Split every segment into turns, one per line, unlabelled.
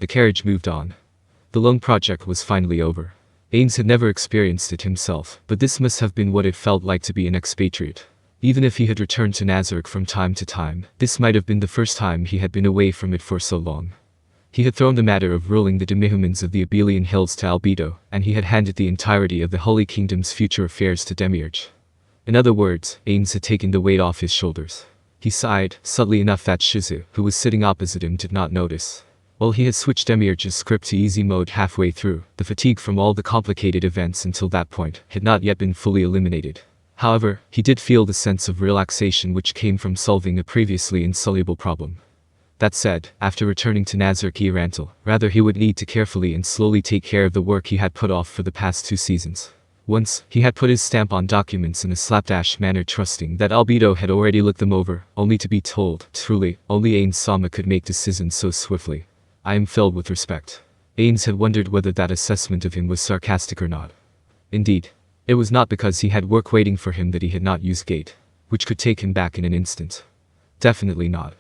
The carriage moved on. The long project was finally over. Ains had never experienced it himself, but this must have been what it felt like to be an expatriate. Even if he had returned to Nazareth from time to time, this might have been the first time he had been away from it for so long. He had thrown the matter of ruling the demihumans of the Abelian Hills to Albedo, and he had handed the entirety of the Holy Kingdom's future affairs to Demiurge. In other words, Ains had taken the weight off his shoulders. He sighed, subtly enough that Shizu, who was sitting opposite him, did not notice. While he had switched Demiurge's script to easy mode halfway through, the fatigue from all the complicated events until that point had not yet been fully eliminated. However, he did feel the sense of relaxation which came from solving a previously insoluble problem. That said, after returning to Nazareth-Rantal, rather he would need to carefully and slowly take care of the work he had put off for the past 2 seasons. Once, he had put his stamp on documents in a slapdash manner, trusting that Albedo had already looked them over, only to be told, truly, only Ains Sama could make decisions so swiftly. I am filled with respect. Ains had wondered whether that assessment of him was sarcastic or not. Indeed, it was not because he had work waiting for him that he had not used Gate, which could take him back in an instant. Definitely not.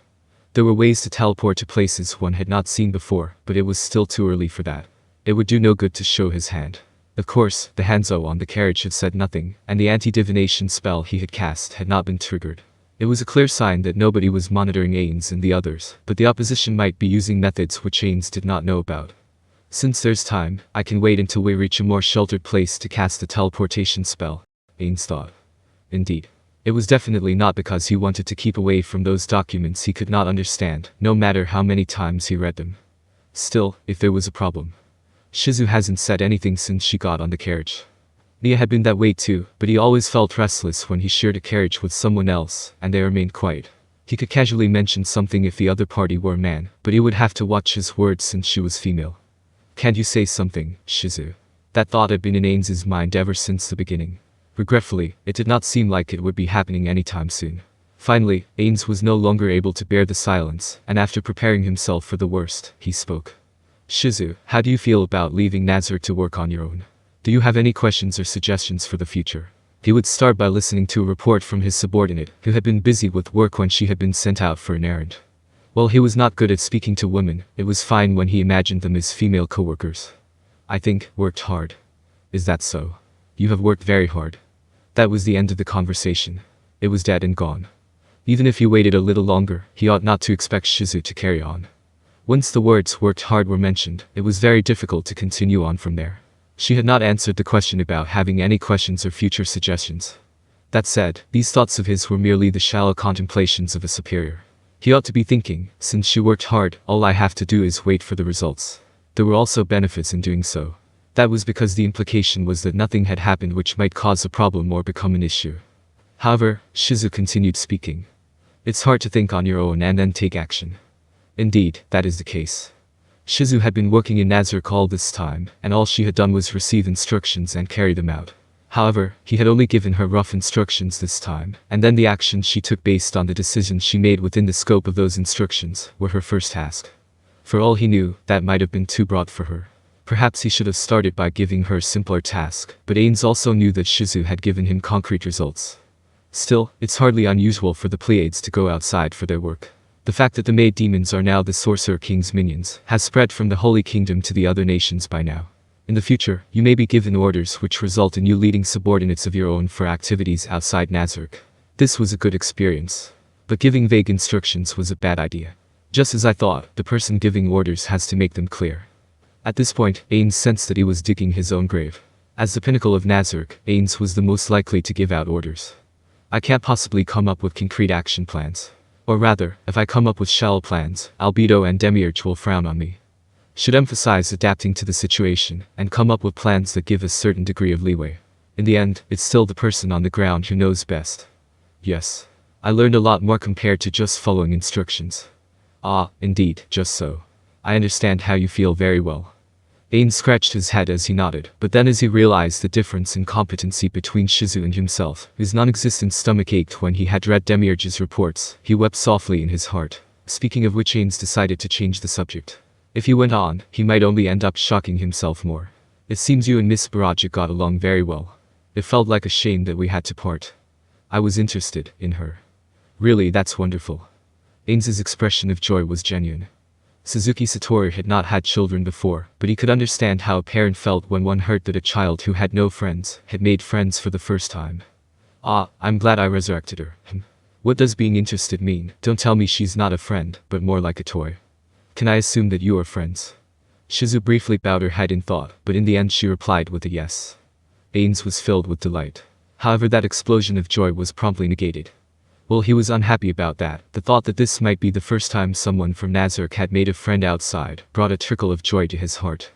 There were ways to teleport to places one had not seen before, but it was still too early for that. It would do no good to show his hand. Of course, the Hanzo on the carriage had said nothing, and the anti-divination spell he had cast had not been triggered. It was a clear sign that nobody was monitoring Ains and the others, but the opposition might be using methods which Ains did not know about. Since there's time, I can wait until we reach a more sheltered place to cast the teleportation spell, Ains thought. Indeed. It was definitely not because he wanted to keep away from those documents he could not understand, no matter how many times he read them. Still, if there was a problem. Shizu hasn't said anything since she got on the carriage. Nia had been that way too, but he always felt restless when he shared a carriage with someone else, and they remained quiet. He could casually mention something if the other party were a man, but he would have to watch his words since she was female. Can't you say something, Shizu? That thought had been in Ains's mind ever since the beginning. Regretfully, it did not seem like it would be happening anytime soon. Finally, Ains was no longer able to bear the silence, and after preparing himself for the worst, he spoke. Shizu, how do you feel about leaving Nazareth to work on your own? Do you have any questions or suggestions for the future? He would start by listening to a report from his subordinate, who had been busy with work when she had been sent out for an errand. While he was not good at speaking to women, it was fine when he imagined them as female co-workers. I think, worked hard. Is that so? You have worked very hard. That was the end of the conversation. It was dead and gone. Even if he waited a little longer, he ought not to expect Shizu to carry on. Once the words worked hard were mentioned, it was very difficult to continue on from there. She had not answered the question about having any questions or future suggestions. That said, these thoughts of his were merely the shallow contemplations of a superior. He ought to be thinking, since she worked hard, all I have to do is wait for the results. There were also benefits in doing so. That was because the implication was that nothing had happened which might cause a problem or become an issue. However, Shizu continued speaking. It's hard to think on your own and then take action. Indeed, that is the case. Shizu had been working in Nazareth all this time, and all she had done was receive instructions and carry them out. However, he had only given her rough instructions this time, and then the actions she took based on the decisions she made within the scope of those instructions were her first task. For all he knew, that might have been too broad for her. Perhaps he should have started by giving her a simpler task, but Ains also knew that Shizu had given him concrete results. Still, it's hardly unusual for the Pleiades to go outside for their work. The fact that the Maid Demons are now the Sorcerer King's minions has spread from the Holy Kingdom to the other nations by now. In the future, you may be given orders which result in you leading subordinates of your own for activities outside Nazareth. This was a good experience. But giving vague instructions was a bad idea. Just as I thought, the person giving orders has to make them clear. At this point, Ains sensed that he was digging his own grave. As the pinnacle of Nazareth, Ains was the most likely to give out orders. I can't possibly come up with concrete action plans. Or rather, if I come up with shallow plans, Albedo and Demiurge will frown on me. Should emphasize adapting to the situation, and come up with plans that give a certain degree of leeway. In the end, it's still the person on the ground who knows best. Yes. I learned a lot more compared to just following instructions. Ah, indeed, just so. I understand how you feel very well. Ains scratched his head as he nodded, but then as he realized the difference in competency between Shizu and himself, his non-existent stomach ached when he had read Demiurge's reports, he wept softly in his heart. Speaking of which, Ains decided to change the subject. If he went on, he might only end up shocking himself more. It seems you and Miss Baraja got along very well. It felt like a shame that we had to part. I was interested in her. Really, that's wonderful. Ains's expression of joy was genuine. Suzuki Satori had not had children before, but he could understand how a parent felt when one heard that a child who had no friends had made friends for the first time. Ah, I'm glad I resurrected her. What does being interested mean? Don't tell me she's not a friend, but more like a toy. Can I assume that you are friends? Shizu briefly bowed her head in thought, but in the end she replied with a yes. Ains was filled with delight. However, that explosion of joy was promptly negated. Well, he was unhappy about that. The thought that this might be the first time someone from Nazarick had made a friend outside brought a trickle of joy to his heart.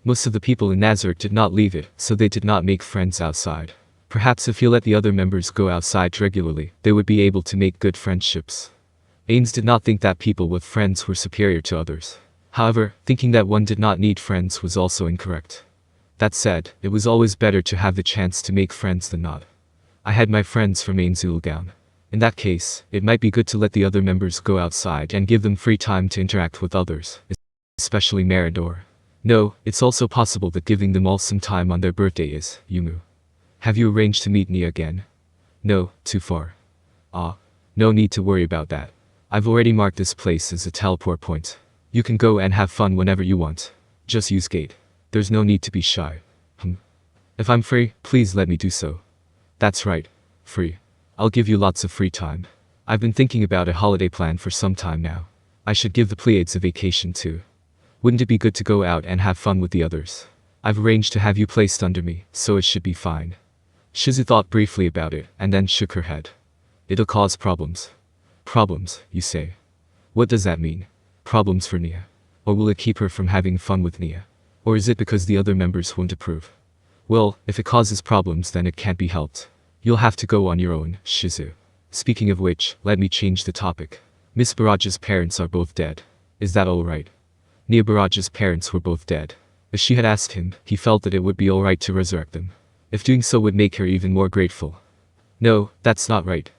Most of the people in Nazarick did not leave it, so they did not make friends outside. Perhaps if he let the other members go outside regularly, they would be able to make good friendships. Ains did not think that people with friends were superior to others. However, thinking that one did not need friends was also incorrect. That said, it was always better to have the chance to make friends than not. I had my friends from Ains Ulgaon. In that case, it might be good to let the other members go outside and give them free time to interact with others, especially Meridor. No, it's also possible that giving them all some time on their birthday is, Yumu. Have you arranged to meet Nia again? No, too far. Ah, no need to worry about that. I've already marked this place as a teleport point. You can go and have fun whenever you want. Just use gate. There's no need to be shy. If I'm free, please let me do so. That's right. Free. I'll give you lots of free time. I've been thinking about a holiday plan for some time now. I should give the Pleiades a vacation too. Wouldn't it be good to go out and have fun with the others? I've arranged to have you placed under me, so it should be fine. Shizu thought briefly about it, and then shook her head. It'll cause problems. Problems, you say? What does that mean? Problems for Nia? Or will it keep her from having fun with Nia? Or is it because the other members won't approve? Well, if it causes problems then it can't be helped. You'll have to go on your own, Shizu. Speaking of which, let me change the topic. Miss Baraja's parents are both dead. Is that alright? Nia Baraja's parents were both dead. As she had asked him, he felt that it would be alright to resurrect them. If doing so would make her even more grateful. No, that's not right.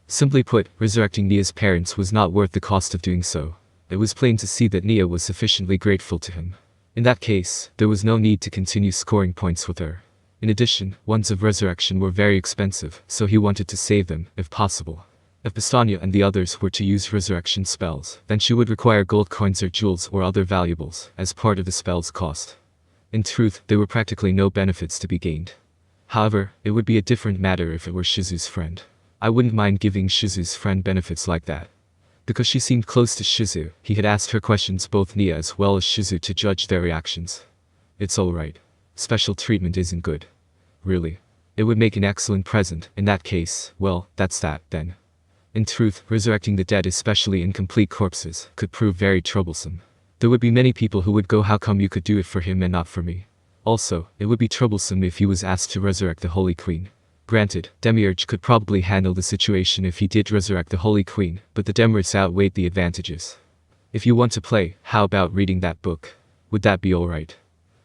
Simply put, resurrecting Nia's parents was not worth the cost of doing so. It was plain to see that Nia was sufficiently grateful to him. In that case, there was no need to continue scoring points with her. In addition, wands of resurrection were very expensive, so he wanted to save them, if possible. If Pistania and the others were to use resurrection spells, then she would require gold coins or jewels or other valuables, as part of the spell's cost. In truth, there were practically no benefits to be gained. However, it would be a different matter if it were Shizu's friend. I wouldn't mind giving Shizu's friend benefits like that. Because she seemed close to Shizu, he had asked her questions, both Nia as well as Shizu, to judge their reactions. It's alright. Special treatment isn't good. Really. It would make an excellent present. In that case, well, that's that, then. In truth, resurrecting the dead, especially incomplete corpses, could prove very troublesome. There would be many people who would go, how come you could do it for him and not for me? Also, it would be troublesome if he was asked to resurrect the Holy Queen. Granted, Demiurge could probably handle the situation if he did resurrect the Holy Queen, but the demerits outweighed the advantages. If you want to play, how about reading that book? Would that be alright?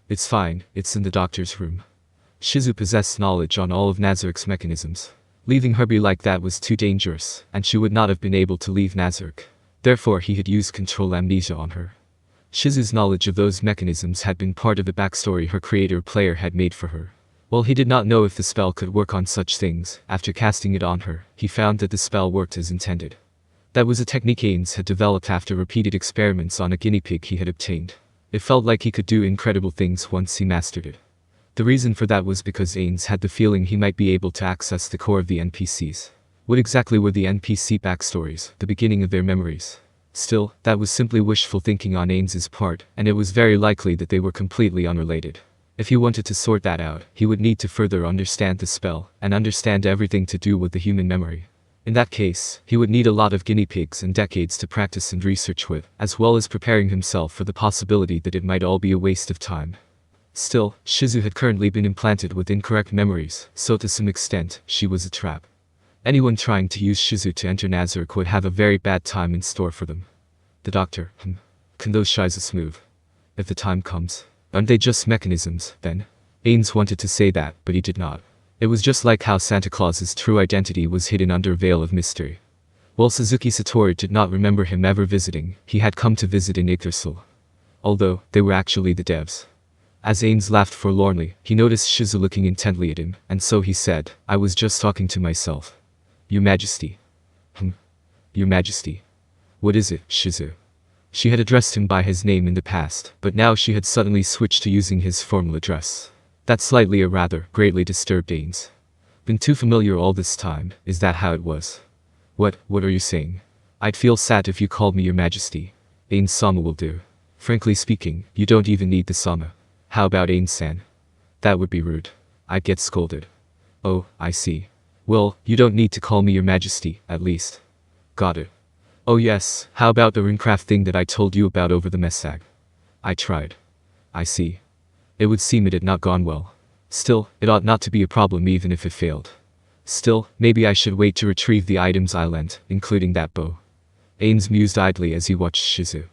It's fine, it's in the doctor's room. Shizu possessed knowledge on all of Nazarick's mechanisms. Leaving her be like that was too dangerous, and she would not have been able to leave Nazarick. Therefore he had used control amnesia on her. Shizu's knowledge of those mechanisms had been part of the backstory her creator player had made for her. While he did not know if the spell could work on such things, after casting it on her, he found that the spell worked as intended. That was a technique Ains had developed after repeated experiments on a guinea pig he had obtained. It felt like he could do incredible things once he mastered it. The reason for that was because Ains had the feeling he might be able to access the core of the NPCs. What exactly were the NPC backstories, the beginning of their memories? Still, that was simply wishful thinking on Ains's part, and it was very likely that they were completely unrelated. If he wanted to sort that out, he would need to further understand the spell, and understand everything to do with the human memory. In that case, he would need a lot of guinea pigs and decades to practice and research with, as well as preparing himself for the possibility that it might all be a waste of time. Still, Shizu had currently been implanted with incorrect memories, so to some extent, she was a trap. Anyone trying to use Shizu to enter Nazarick would have a very bad time in store for them. The doctor, Can those Shizas move? If the time comes. Aren't they just mechanisms, then? Ains wanted to say that, but he did not. It was just like how Santa Claus's true identity was hidden under a veil of mystery. While Suzuki Satori did not remember him ever visiting, he had come to visit in Yggdrasil. Although, they were actually the devs. As Ains laughed forlornly, he noticed Shizu looking intently at him, and so he said, I was just talking to myself. Your Majesty. Your Majesty. What is it, Shizu? She had addressed him by his name in the past, but now she had suddenly switched to using his formal address. That slightly or rather, greatly disturbed Ains. Been too familiar all this time, is that how it was? What are you saying? I'd feel sad if you called me your majesty. Ains-sama will do. Frankly speaking, you don't even need the sama. How about Ains-san? That would be rude. I'd get scolded. Oh, I see. Well, you don't need to call me your majesty, at least. Got it. Oh yes, how about the runecraft thing that I told you about over the messag? I tried. I see. It would seem it had not gone well. Still, it ought not to be a problem even if it failed. Still, maybe I should wait to retrieve the items I lent, including that bow. Ains mused idly as he watched Shizu.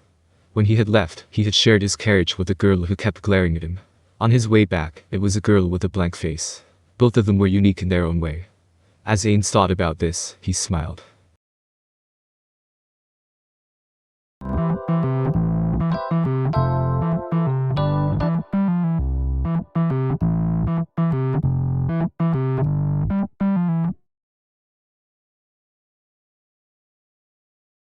When he had left, he had shared his carriage with a girl who kept glaring at him. On his way back, it was a girl with a blank face. Both of them were unique in their own way. As Ains thought about this, he smiled.